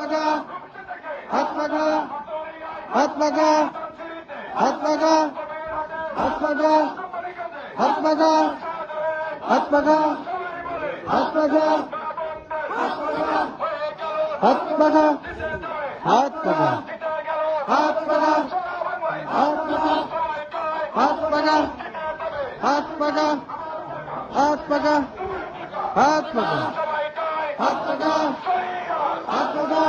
পাকা হাত পাকা হাত পাকা হাত পাকা হাত পাকা হাত পাকা হাত পাকা হাত পাকা হাত পাকা হাত পাকা হাত পাকা হাত পাকা হাত পাকা হাত পাকা হাত পাকা হাত পাকা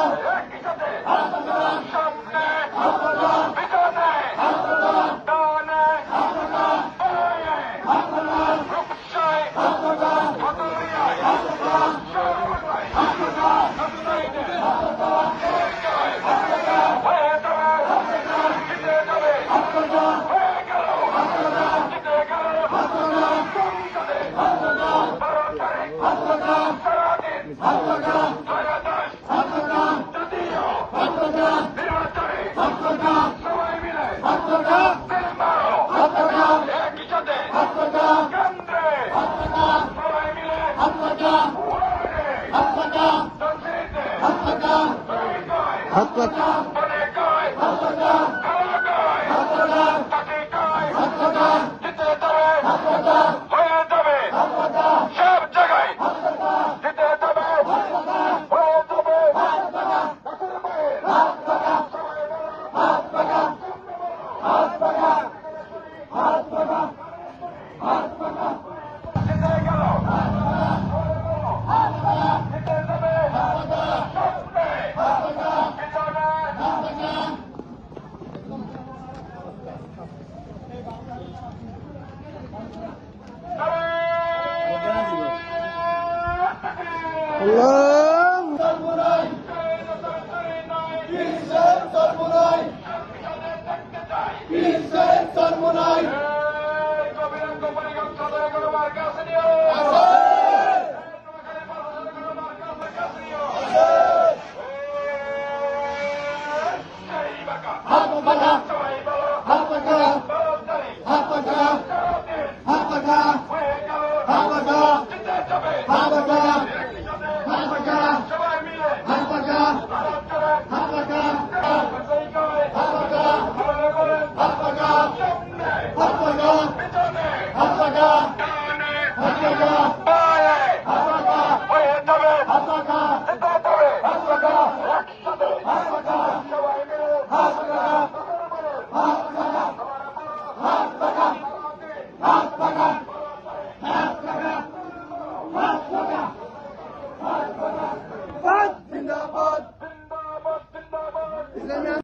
হাত পাকা হাত পাকা